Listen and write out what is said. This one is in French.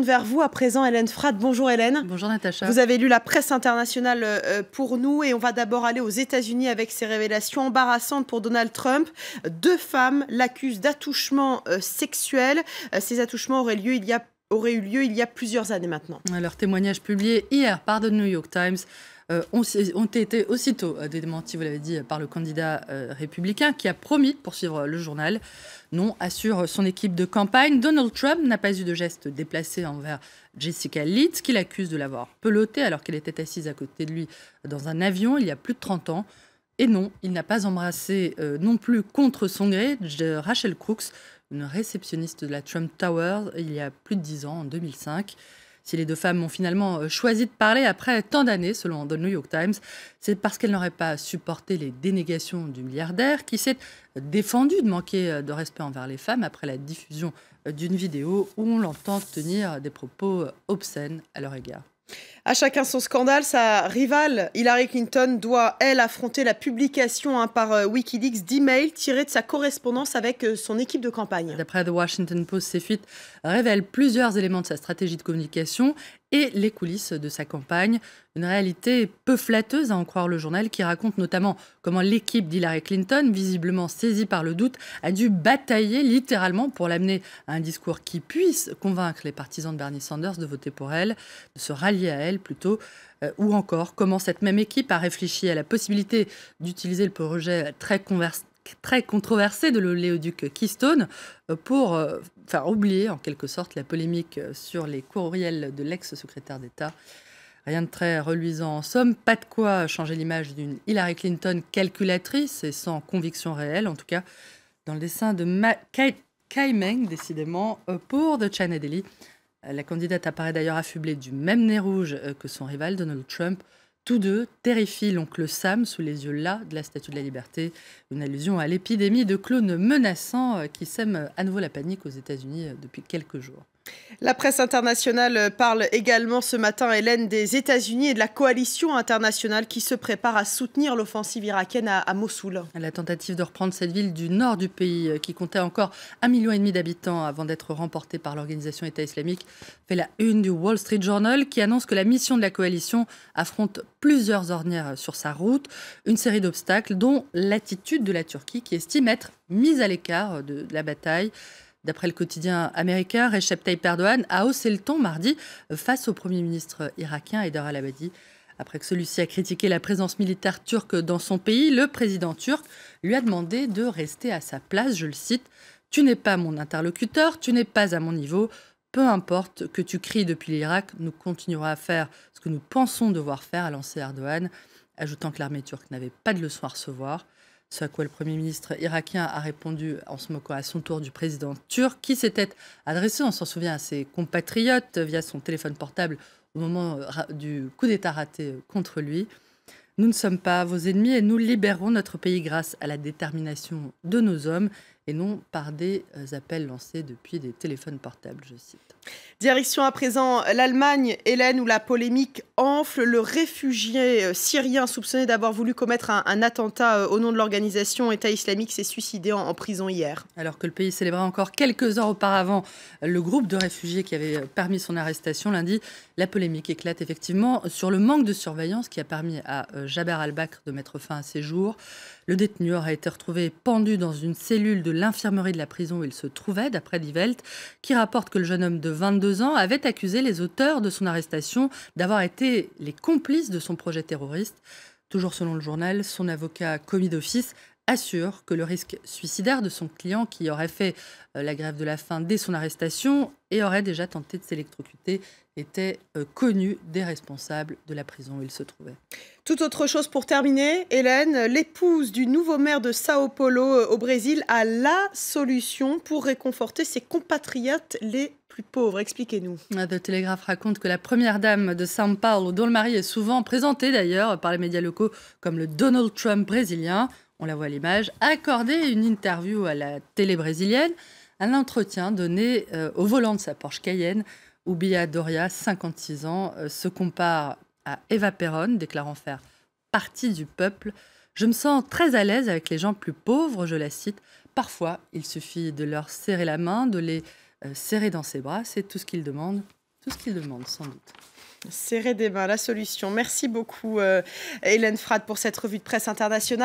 Vers vous à présent, Hélène Frade. Bonjour Hélène. Bonjour Natacha. Vous avez lu la presse internationale pour nous et on va d'abord aller aux États-Unis avec ces révélations embarrassantes pour Donald Trump. 2 femmes l'accusent d'attouchement sexuel. Ces attouchements auraient eu lieu il y a plusieurs années maintenant. Leurs témoignages publiés hier par The New York Times ont été aussitôt démentis, vous l'avez dit, par le candidat républicain qui a promis de poursuivre le journal. Non, assure son équipe de campagne, Donald Trump n'a pas eu de geste déplacé envers Jessica Litz, qui l'accuse de l'avoir pelotée alors qu'elle était assise à côté de lui dans un avion il y a plus de 30 ans. Et non, il n'a pas embrassé non plus contre son gré Rachel Crooks, une réceptionniste de la Trump Tower il y a plus de 10 ans, en 2005. Si les 2 femmes ont finalement choisi de parler après tant d'années, selon The New York Times, c'est parce qu'elles n'auraient pas supporté les dénégations du milliardaire qui s'est défendu de manquer de respect envers les femmes après la diffusion d'une vidéo où on l'entend tenir des propos obscènes à leur égard. À chacun son scandale, sa rivale Hillary Clinton doit, elle, affronter la publication par Wikileaks d'emails tirés de sa correspondance avec son équipe de campagne. D'après The Washington Post, ces fuites révèlent plusieurs éléments de sa stratégie de communication et les coulisses de sa campagne. Une réalité peu flatteuse, à en croire le journal, qui raconte notamment comment l'équipe d'Hillary Clinton, visiblement saisie par le doute, a dû batailler littéralement pour l'amener à un discours qui puisse convaincre les partisans de Bernie Sanders de voter pour elle, de se rallier à elle plutôt, ou encore comment cette même équipe a réfléchi à la possibilité d'utiliser le projet très controversé de l'oléoduc Keystone pour faire oublier en quelque sorte la polémique sur les courriels de l'ex-secrétaire d'État. Rien de très reluisant en somme, pas de quoi changer l'image d'une Hillary Clinton calculatrice et sans conviction réelle, en tout cas dans le dessin de Kai Meng, décidément, pour The China Daily. La candidate apparaît d'ailleurs affublée du même nez rouge que son rival Donald Trump. Tous deux terrifient l'oncle Sam sous les yeux là de la Statue de la Liberté. Une allusion à l'épidémie de clones menaçants qui sème à nouveau la panique aux États-Unis depuis quelques jours. La presse internationale parle également ce matin, Hélène, des États-Unis et de la coalition internationale qui se prépare à soutenir l'offensive irakienne à Mossoul. La tentative de reprendre cette ville du nord du pays, qui comptait encore 1,5 million d'habitants avant d'être remportée par l'organisation État islamique, fait la une du Wall Street Journal qui annonce que la mission de la coalition affronte plusieurs ornières sur sa route, une série d'obstacles dont l'attitude de la Turquie qui estime être mise à l'écart de la bataille. D'après le quotidien américain, Recep Tayyip Erdogan a haussé le ton mardi face au Premier ministre irakien Haïder al-Abadi. Après que celui-ci a critiqué la présence militaire turque dans son pays, le président turc lui a demandé de rester à sa place. Je le cite, « Tu n'es pas mon interlocuteur, tu n'es pas à mon niveau. Peu importe que tu cries depuis l'Irak, nous continuerons à faire ce que nous pensons devoir faire », a lancé Erdogan, ajoutant que l'armée turque n'avait pas de leçon à recevoir. Ce à quoi le Premier ministre irakien a répondu en se moquant à son tour du président turc, qui s'était adressé, on s'en souvient, à ses compatriotes via son téléphone portable au moment du coup d'État raté contre lui. « Nous ne sommes pas vos ennemis et nous libérerons notre pays grâce à la détermination de nos hommes et non par des appels lancés depuis des téléphones portables », je cite. Direction à présent l'Allemagne, Hélène, où la polémique enfle. Le réfugié syrien soupçonné d'avoir voulu commettre un attentat au nom de l'organisation État islamique s'est suicidé en prison hier. Alors que le pays célébrait encore quelques heures auparavant le groupe de réfugiés qui avait permis son arrestation lundi, la polémique éclate effectivement sur le manque de surveillance qui a permis à Jaber al-Bakr de mettre fin à ses jours. Le détenu aurait été retrouvé pendu dans une cellule de l'infirmerie de la prison où il se trouvait, d'après Die Welt, qui rapporte que le jeune homme de 22 ans avait accusé les auteurs de son arrestation d'avoir été les complices de son projet terroriste. Toujours selon le journal, son avocat commis d'office assure que le risque suicidaire de son client, qui aurait fait la grève de la faim dès son arrestation et aurait déjà tenté de s'électrocuter, était connu des responsables de la prison où il se trouvait. Tout autre chose pour terminer, Hélène, l'épouse du nouveau maire de Sao Paulo au Brésil a la solution pour réconforter ses compatriotes les plus pauvres. Expliquez-nous. The Telegraph raconte que la première dame de São Paulo, dont le mari est souvent présenté d'ailleurs par les médias locaux comme le Donald Trump brésilien, on la voit à l'image, a accordé une interview à la télé brésilienne, un entretien donné au volant de sa Porsche Cayenne, où Bia Doria, 56 ans, se compare à Eva Perón, déclarant faire partie du peuple. « Je me sens très à l'aise avec les gens plus pauvres », je la cite. « Parfois, il suffit de leur serrer la main, de les serrer dans ses bras, c'est tout ce qu'ils demandent. tout ce qu'ils demandent, sans doute. Serrer des mains, la solution. Merci beaucoup, Hélène Frade, pour cette revue de presse internationale.